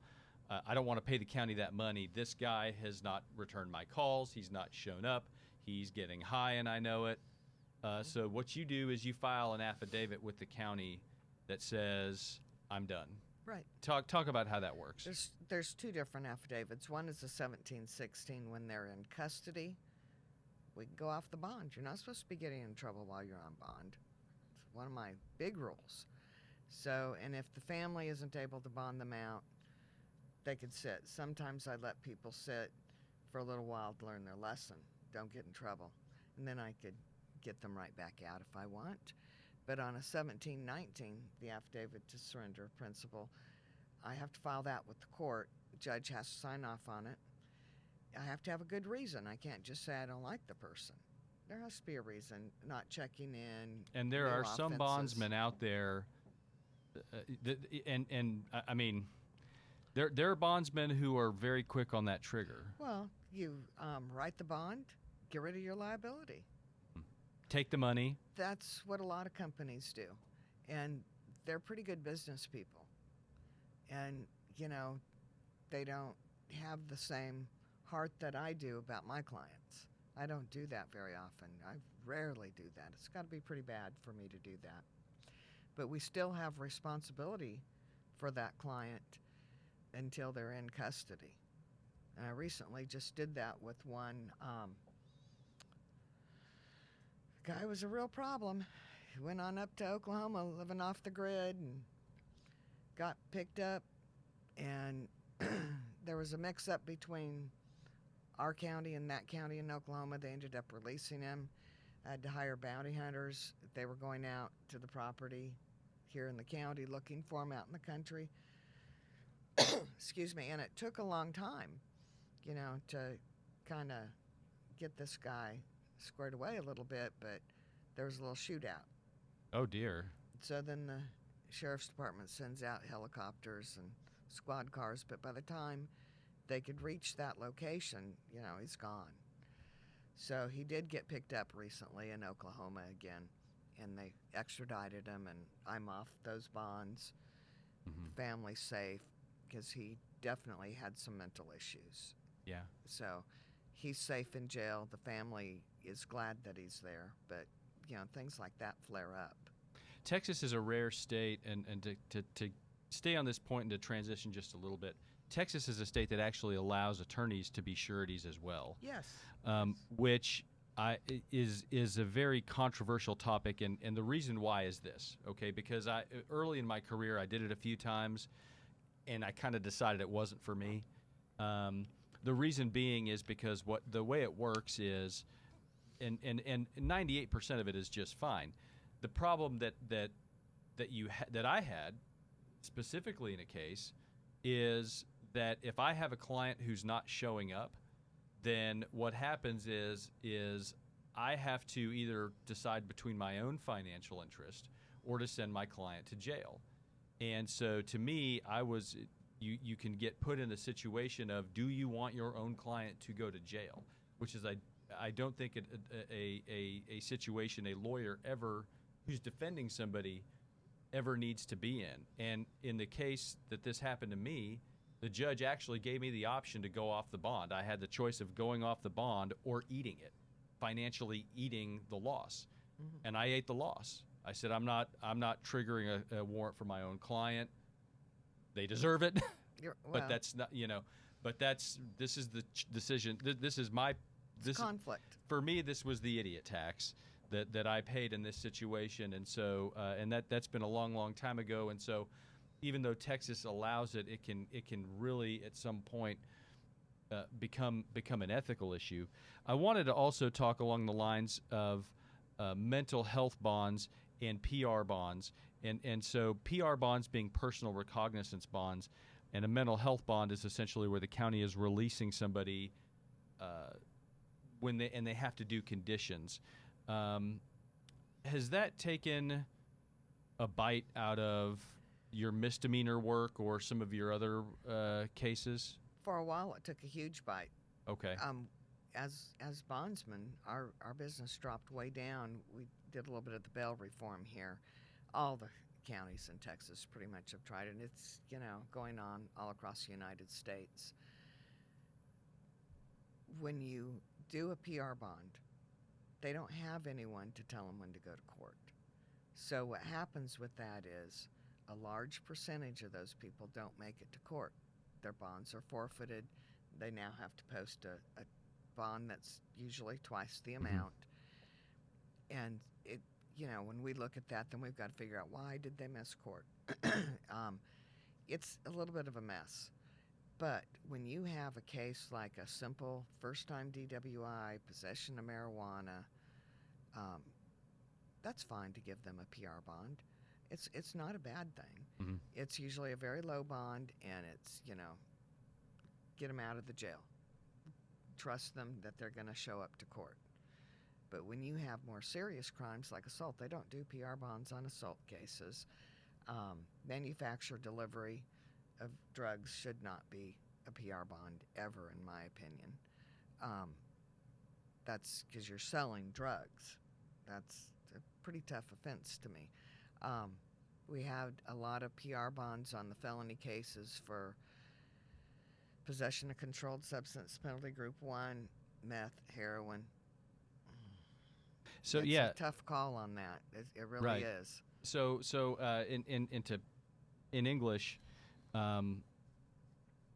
I don't want to pay the county that money. This guy has not returned my calls. He's not shown up. He's getting high, and I know it. So what you do is you file an affidavit with the county that says, I'm done. Right. Talk about how that works. There's two different affidavits. One is the 1716 when they're in custody. We can go off the bond. You're not supposed to be getting in trouble while you're on bond. It's one of my big rules. So, and if the family isn't able to bond them out, they could sit. Sometimes I let people sit for a little while to learn their lesson. Don't get in trouble. And then I could get them right back out if I want. But on a 1719, the affidavit to surrender of principal, I have to file that with the court. The judge has to sign off on it. I have to have a good reason. I can't just say I don't like the person. There has to be a reason, not checking in. And there are some offenses. bondsmen out there, I mean, there are bondsmen who are very quick on that trigger. Well, you write the bond, get rid of your liability. Take the money. That's what a lot of companies do. And they're pretty good business people. And, you know, they don't have the same heart that I do about my clients. I don't do that very often. I rarely do that. It's got to be pretty bad for me to do that. But we still have responsibility for that client until they're in custody. And I recently just did that with one guy. Was a real problem. He went on up to Oklahoma, living off the grid, and got picked up. And there was a mix-up between our county and that county in Oklahoma. They ended up releasing him. I had to hire bounty hunters. They were going out to the property here in the county looking for him out in the country. Excuse me. And it took a long time, you know, to kind of get this guy squared away a little bit, but there was a little shootout. Oh, dear. So then the sheriff's department sends out helicopters and squad cars, but by the time they could reach that location, you know, he's gone. So he did get picked up recently in Oklahoma again, and they extradited him, and I'm off those bonds. Mm-hmm. Family's safe, because he definitely had some mental issues. Yeah. So he's safe in jail. The family is glad that he's there, but, you know, things like that flare up. Texas is a rare state, and to stay on this point and to transition just a little bit, Texas is a state that actually allows attorneys to be sureties as well. Yes. Which is a very controversial topic, and the reason why is this, okay? Because early in my career, I did it a few times, and I kind of decided it wasn't for me. The reason being is because the way it works is, and 98% of it is just fine. The problem that I had, specifically in a case, is that if I have a client who's not showing up, then what happens is I have to either decide between my own financial interest or to send my client to jail. And so to me, you can get put in the situation of, do you want your own client to go to jail? Which is, I don't think a situation a lawyer who's defending somebody ever needs to be in. And in the case that this happened to me, the judge actually gave me the option to go off the bond. I had the choice of going off the bond or eating it, financially eating the loss. Mm-hmm. And I ate the loss. I said, I'm not triggering a warrant for my own client. They deserve it. But that's not, this is the decision. This is conflict. For me, this was the idiot tax that I paid in this situation. And so, and that's been a long, long time ago. And so, even though Texas allows it, it can really at some point become an ethical issue. I wanted to also talk along the lines of mental health bonds and PR bonds, And so PR bonds being personal recognizance bonds, and a mental health bond is essentially where the county is releasing somebody when they have to do conditions. Has that taken a bite out of your misdemeanor work or some of your other cases? For a while, it took a huge bite. Okay. As bondsmen, our business dropped way down. We did a little bit of the bail reform here. All the counties in Texas pretty much have tried it, and it's going on all across the United States. When you do a PR bond, they don't have anyone to tell them when to go to court. So what happens with that is a large percentage of those people don't make it to court. Their bonds are forfeited. They now have to post a bond that's usually twice the amount. And it, when we look at that, then we've got to figure out, why did they miss court? It's a little bit of a mess. But when you have a case like a simple first-time DWI, possession of marijuana, that's fine to give them a PR bond. It's not a bad thing. It's usually a very low bond, and it's, get them out of the jail. Trust them that they're going to show up to court. But when you have more serious crimes like assault, they don't do PR bonds on assault cases. Manufacture, delivery of drugs should not be a PR bond ever, in my opinion. That's because you're selling drugs. That's a pretty tough offense to me. We had a lot of PR bonds on the felony cases for possession of controlled substance, penalty group 1, meth, heroin. So it's yeah, a tough call on that. It really is. So in English,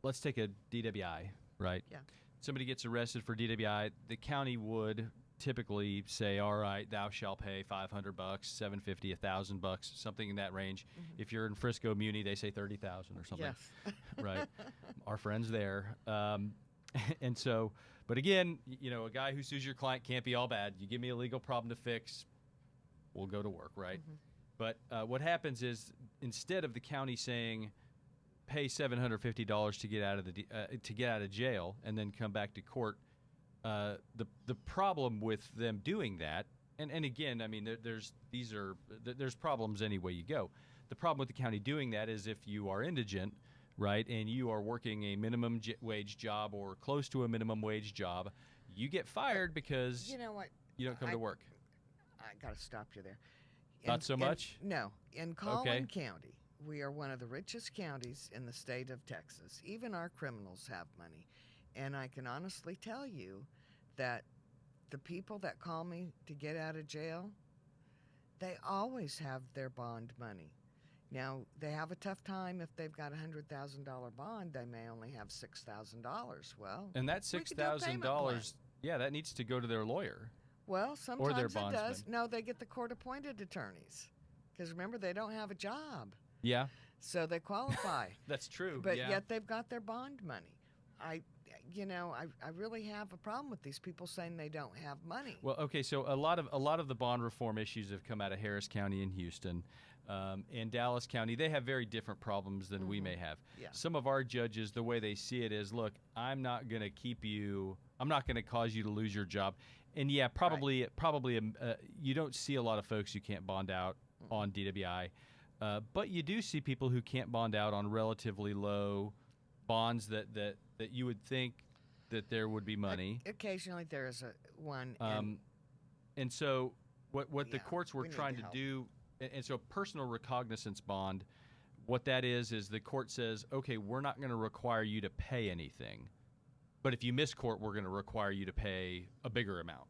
let's take a DWI, right? Yeah. Somebody gets arrested for DWI. The county would typically say, all right, thou shalt pay $500, $750, $1,000, something in that range. If you're in Frisco Muni, they say 30,000 or something. Yes. Right. Our friends there. And so, but again, a guy who sues your client can't be all bad. You give me a legal problem to fix, we'll go to work, right? But what happens is, instead of the county saying, pay $750 to get out of jail and then come back to court, the problem with them doing that, and again, I mean, there's problems any way you go. The problem with the county doing that is, if you are indigent, right, and you are working a minimum wage job or close to a minimum wage job, you get fired because you know what? You don't come to work. I got to stop you there. Not so much? No. In Collin County, we are one of the richest counties in the state of Texas. Even our criminals have money. And I can honestly tell you that the people that call me to get out of jail, they always have their bond money. Now, they have a tough time if they've got a $100,000 bond. They may only have $6,000. Well, and that $6,000, yeah, that needs to go to their lawyer. Well, sometimes it does. bondsman. No, they get the court-appointed attorneys. Because remember, they don't have a job. Yeah. So they qualify. That's true. But yeah. yet they've got their bond money. I really have a problem with these people saying they don't have money. Well, okay, so a lot of the bond reform issues have come out of Harris County and Houston. In Dallas County, they have very different problems than we may have. Yeah. Some of our judges, the way they see it is, look, I'm not going to cause you to lose your job. And yeah, probably you don't see a lot of folks who can't bond out on DWI. But you do see people who can't bond out on relatively low bonds that you would think that there would be money. Occasionally there is one. And so what the courts were we need trying to help. do, and so personal recognizance bond, what that is the court says, okay, we're not going to require you to pay anything. But if you miss court, we're going to require you to pay a bigger amount.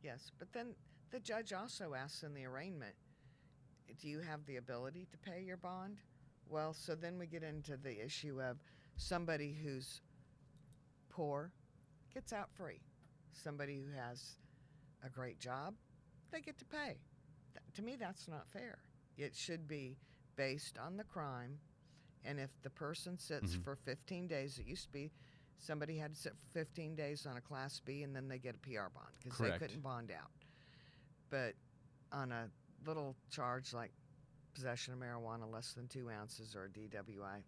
Yes, but then the judge also asks in the arraignment, do you have the ability to pay your bond? Well, so then we get into the issue of somebody who's poor gets out free. Somebody who has a great job, they get to pay. To me, that's not fair. It should be based on the crime, and if the person sits for 15 days, it used to be somebody had to sit for 15 days on a Class B, and then they get a PR bond because they couldn't bond out. But on a little charge like possession of marijuana less than 2 ounces or a DWI,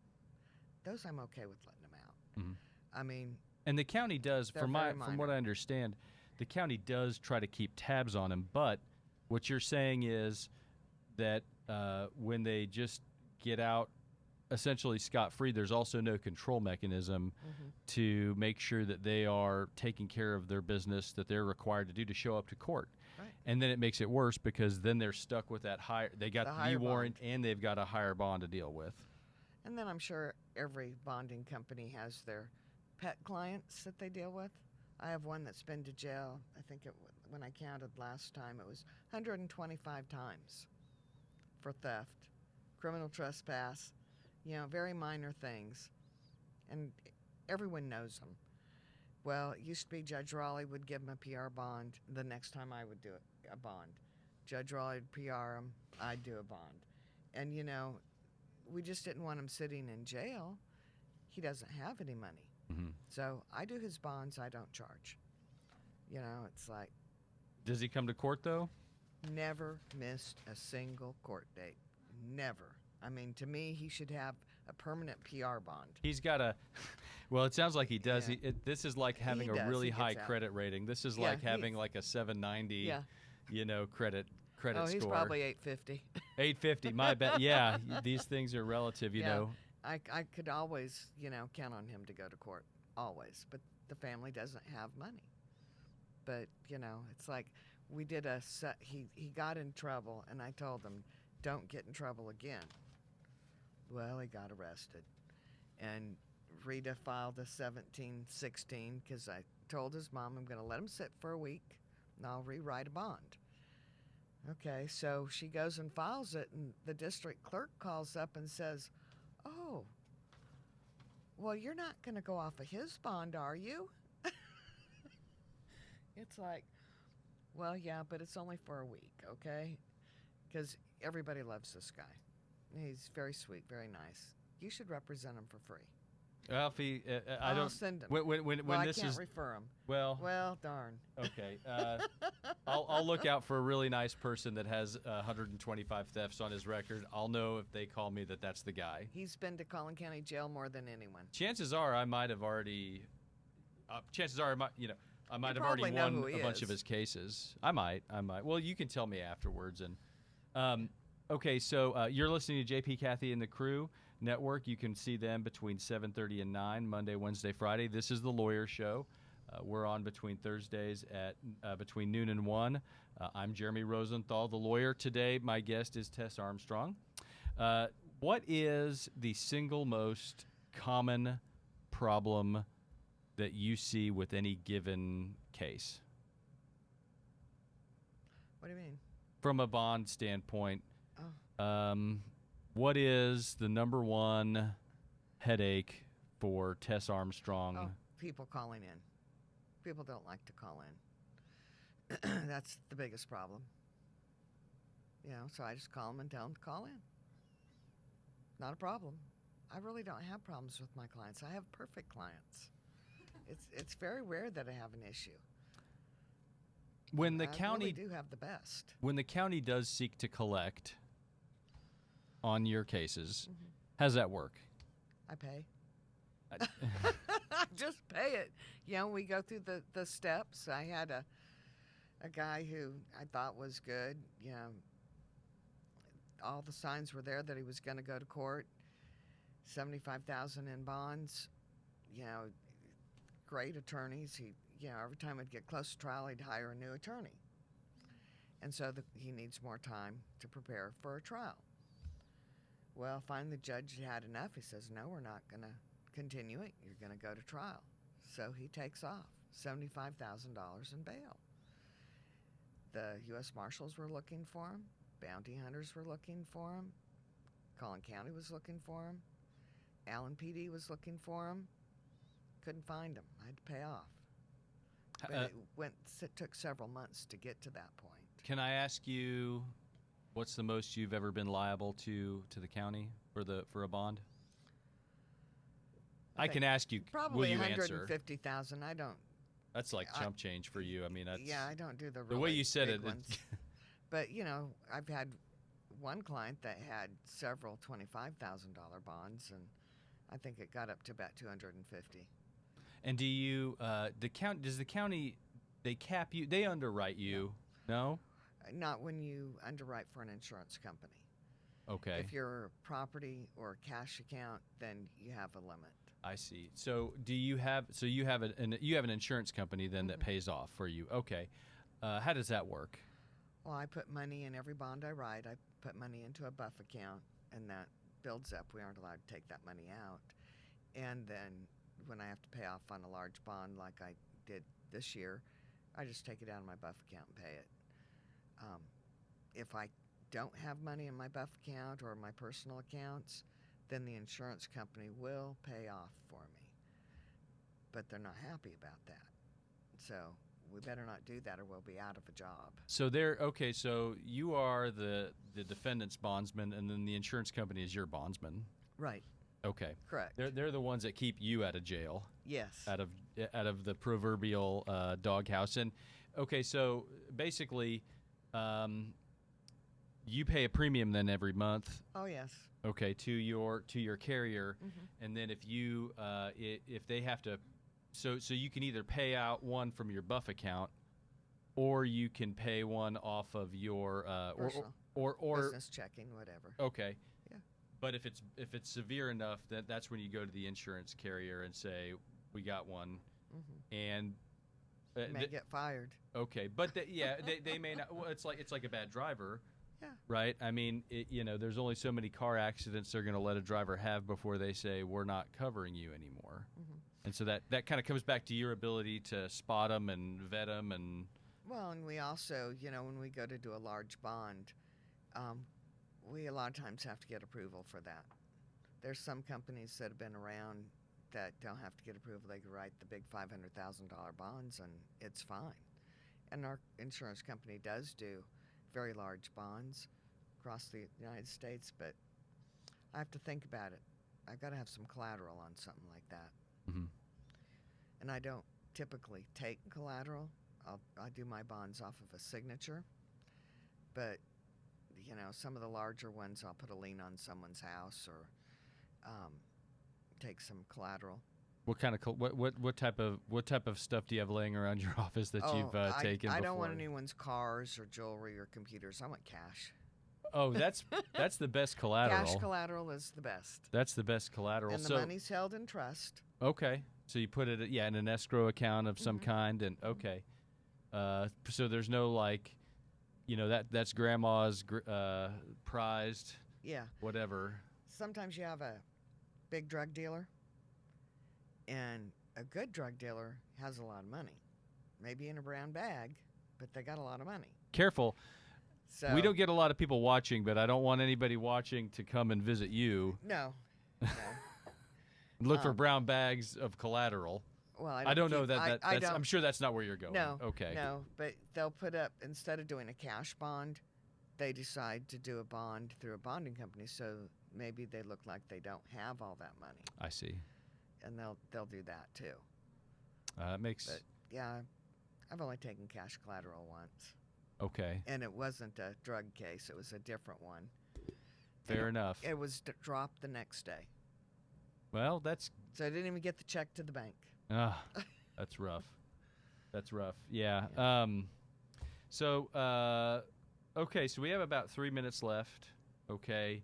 those I'm okay with letting them out. Mhm. I mean, And the county does, they're from very what minor. I understand, the county does try to keep tabs on him. But what you're saying is that when they just get out essentially scot-free, there's also no control mechanism to make sure that they are taking care of their business that they're required to do to show up to court. Right. And then it makes it worse because then they're stuck with that they got the higher warrant bond. and they've got a higher bond to deal with. And then I'm sure every bonding company has their pet clients that they deal with. I have one that's been to jail. I think when I counted last time, it was 125 times for theft, criminal trespass, very minor things. And everyone knows them. Well, it used to be Judge Raleigh would give him a PR bond. The next time I would do a bond. Judge Raleigh would PR him. I'd do a bond. And, we just didn't want him sitting in jail. He doesn't have any money. Mm-hmm. So I do his bonds. I don't charge. It's like Does he come to court, though? never missed a single court date. Never. I mean, to me, he should have a permanent PR bond. He's got a well, it sounds like he does. Yeah. This is like having a does. really He high gets out. credit rating. This is Yeah, like having he's- like a 790, Yeah. credit Oh, he's score. probably 850. 850, my bet. Yeah, these things are relative, you Yeah. know. I could always, count on him to go to court. Always. But the family doesn't have money. But, it's like we did he got in trouble, and I told him, don't get in trouble again. Well, he got arrested. And Rita filed a 1716 because I told his mom I'm going to let him sit for a week, and I'll rewrite a bond. Okay, so she goes and files it, and the district clerk calls up and says, oh, well, you're not going to go off of his bond, are you? It's like, well, yeah, but it's only for a week, okay? Because everybody loves this guy. He's very sweet, very nice. You should represent him for free. Well, if he, I I'll don't. send him. When Well, I this can't is refer him. well, Well, darn. okay. I'll look out for a really nice person that has 125 thefts on his record. I'll know if they call me that that's the guy. He's been to Collin County Jail more than anyone. Chances are I might have already. Chances are I might have probably already know won who he a bunch of is. his cases. I might. Well, you can tell me afterwards. And okay, so you're listening to JP, Kathy, and the Crew Network. You can see them between 7:30 and 9, Monday, Wednesday, Friday. This is the Lawyer Show. We're on between Thursdays at between noon and 1. I'm Jeremy Rosenthal, the lawyer. Today, my guest is Tess Armstrong. What is the single most common problem that you see with any given case? What do you mean? From a bond standpoint, Oh. what is the number one headache for Tess Armstrong? Oh, people calling in. People don't like to call in. That's the biggest problem. So I just call them and tell them to call in. Not a problem. I really don't have problems with my clients. I have perfect clients. It's very rare that I have an issue. When the I county really do have the best. when the county does seek to collect on your cases, how does that work? I pay. I- I just pay it. We go through the steps. I had a guy who I thought was good. All the signs were there that he was going to go to court. $75,000 in bonds. Great attorneys. He, every time I'd get close to trial, he'd hire a new attorney. And so he needs more time to prepare for a trial. Well, finally the judge had enough. He says, no, we're not going to continue it. You're going to go to trial. So he takes off $75,000 in bail. The U.S. Marshals were looking for him. Bounty hunters were looking for him. Collin County was looking for him. Allen PD was looking for him. Couldn't find him. I had to pay off. But it took several months to get to that point. Can I ask you, what's the most you've ever been liable to the county for a bond? I can ask you. Probably will you answer? $150,000. I don't. That's like chump change for you. I mean, that's Yeah, I don't do the the way really you said big it. ones. But I've had one client that had several $25,000 bonds, and I think it got up to about 250. And do you does the county, they cap you, they underwrite you? No? Not when you underwrite for an insurance company. Okay. If you're a property or a cash account, then you have a limit. I see. So do you have you have an insurance company then that pays off for you? Okay. How does that work? Well, I put money in every bond I write. I put money into a buff account, and that builds up. We aren't allowed to take that money out. And then when I have to pay off on a large bond like I did this year, I just take it out of my buff account and pay it. If I don't have money in my buff account or my personal accounts, then the insurance company will pay off for me. But they're not happy about that. So we better not do that or we'll be out of a job. So so you are the defendant's bondsman, and then the insurance company is your bondsman. Right. Okay. Correct. They're the ones that keep you out of jail. Yes. Out of the proverbial doghouse. And okay, so basically, you pay a premium then every month. Oh yes. Okay, to your carrier, and then if you if they have to, so you can either pay out one from your buff account, or you can pay one off of your or business checking, whatever. Okay. Yeah. But if it's severe enough, that's when you go to the insurance carrier and say, we got one, and may get fired. Okay, but they may not. Well, it's like a bad driver. Yeah. Right. I mean, there's only so many car accidents they're going to let a driver have before they say we're not covering you anymore. And so that kind of comes back to your ability to spot them and vet them and. Well, and we also, when we go to do a large bond, we a lot of times have to get approval for that. There's some companies that have been around that don't have to get approval. They can write the big $500,000 bonds and it's fine. And our insurance company does do very large bonds across the United States, but I have to think about it. I've got to have some collateral on something like that. And I don't typically take collateral. I do my bonds off of a signature, but some of the larger ones I'll put a lien on someone's house or take some collateral. What kind of what type of stuff do you have laying around your office that you've taken? I before? don't want anyone's cars or jewelry or computers. I want cash. Oh, that's the best collateral. Cash collateral is the best. That's the best collateral. And the money's held in trust. Okay, so you put it in an escrow account of some kind, and okay, so there's no that's grandma's prized. Yeah. Whatever. Sometimes you have a big drug dealer. And a good drug dealer has a lot of money, maybe in a brown bag, but they got a lot of money. Careful. So we don't get a lot of people watching, but I don't want anybody watching to come and visit you. No. Look for brown bags of collateral. Well, I don't know that. I'm sure that's not where you're going. No. Okay. No, but they'll put up, instead of doing a cash bond, they decide to do a bond through a bonding company, so maybe they look like they don't have all that money. I see. And they'll do that too. It makes. But yeah, I've only taken cash collateral once. Okay. And it wasn't a drug case; it was a different one. Fair enough. It was dropped the next day. Well, that's. So I didn't even get the check to the bank. That's rough. That's rough. Yeah. So okay, so we have about 3 minutes left. Okay.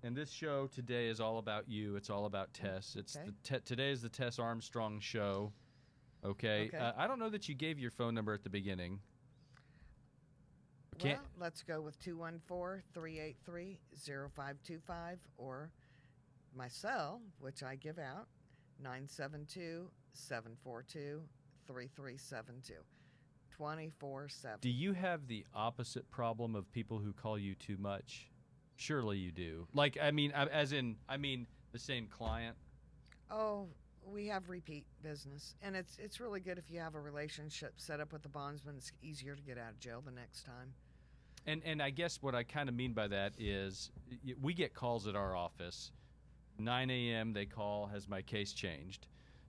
And this show today is all about you. It's all about Tess. It's today is the Tess Armstrong show. Okay. I don't know that you gave your phone number at the beginning. Well, let's go with 214-383-0525 or my cell, which I give out, 972-742-3372. 24/7. Do you have the opposite problem of people who call you too much? Surely you do. I mean the same client. Oh, we have repeat business, and it's really good if you have a relationship set up with the bondsman. It's easier to get out of jail the next time. And I guess what I kind of mean by that is we get calls at our office. 9 a.m. they call, has my case changed?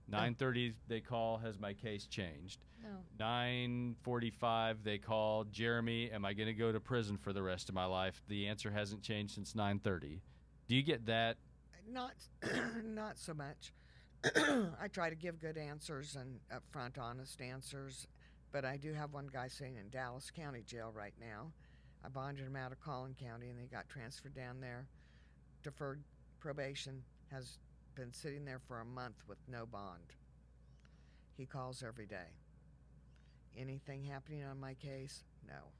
9:30 they call, has my case changed? No. 9:45 they call, Jeremy, am I going to go to prison for the rest of my life? The answer hasn't changed since 9:30. Do you get that? Not, not so much. I try to give good answers and upfront, honest answers, but I do have one guy sitting in Dallas County Jail right now. I bonded him out of Collin County, and he got transferred down there. Deferred probation, has been sitting there for a month with no bond. He calls every day. Anything happening on my case? No.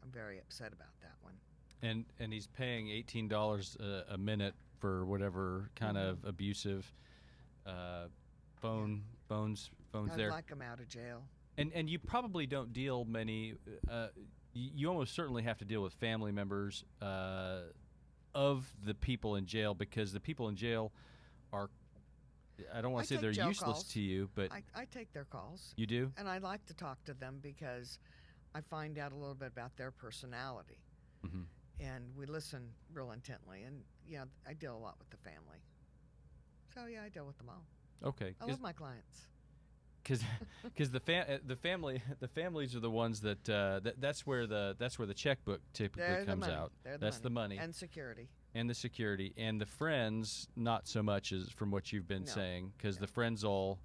I'm very upset about that one. And he's paying $18 a minute for whatever kind of abusive phones I'd there. like him out of jail. And you probably don't deal many. You almost certainly have to deal with family members of the people in jail, because the people in jail are. I don't want to say they're jail useless calls. to you, but I take their calls. you do. And I like to talk to them because I find out a little bit about their personality. Mm-hmm. And we listen real intently. And, yeah, I deal a lot with the family. So, yeah, I deal with them all. Okay. I love my clients. Because the families are the ones that's where the checkbook typically comes out. That's the money. And security. And the security. And the friends, not so much as from what you've been saying, because the friends will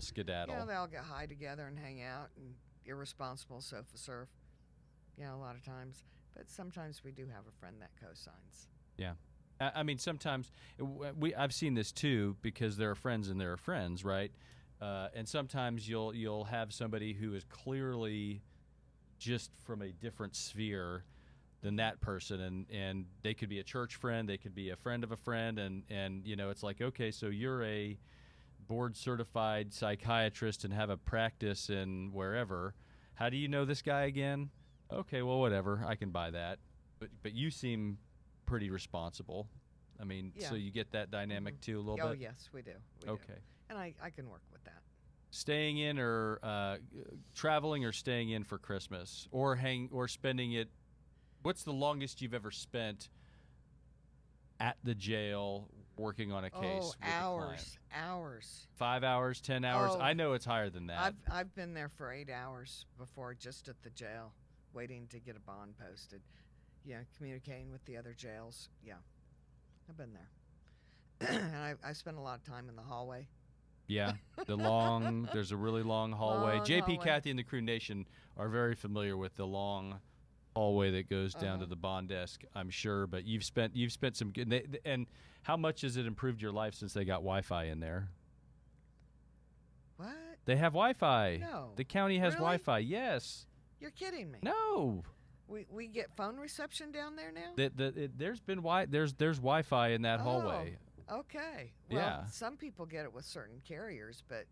skedaddle. Yeah, they all get high together and hang out, and irresponsible sofa surf. A lot of times. But sometimes we do have a friend that co-signs. Yeah. I mean, sometimes I've seen this too, because there are friends and there are friends, right? And sometimes you'll have somebody who is clearly just from a different sphere than that person, and they could be a church friend, they could be a friend of a friend, and it's like, okay, so you're a board certified psychiatrist and have a practice in wherever. How do you know this guy again? Okay, well, whatever, I can buy that. But you seem pretty responsible. I mean, so you get that dynamic too a little bit? Oh, yes, we do. We do. And I can work with that. Staying in or traveling, or staying in for Christmas, or spending it. What's the longest you've ever spent at the jail working on a case? Oh, hours. 5 hours, 10 hours. Oh, I know it's higher than that. I've been there for 8 hours before, just at the jail, waiting to get a bond posted. Yeah, communicating with the other jails. Yeah, I've been there. And I spent a lot of time in the hallway. Yeah, there's a really long hallway. JP, Kathy, and the Crew Nation are very familiar with the long hallway that goes down to the bond desk, I'm sure. But you've spent some good. And how much has it improved your life since they got Wi-Fi in there? What? They have Wi-Fi. No. The county has Really? Wi-Fi. Yes. You're kidding me. No. We get phone reception down there now? There's Wi-Fi in that hallway. Okay. Well, Yeah. some people get it with certain carriers, but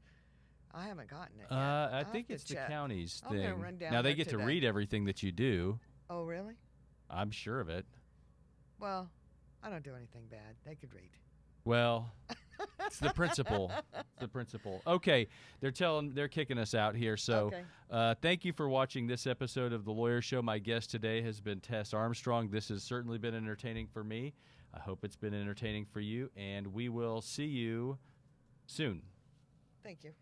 I haven't gotten it yet. I think it's the county's I'm thing. gonna run down Now they there get to today. read everything that you do. Oh, really? I'm sure of it. Well, I don't do anything bad. They could read. Well, it's the principle. It's the principle. Okay, they're kicking us out here. So, thank you for watching this episode of The Lawyer Show. My guest today has been Tess Armstrong. This has certainly been entertaining for me. I hope it's been entertaining for you, and we will see you soon. Thank you.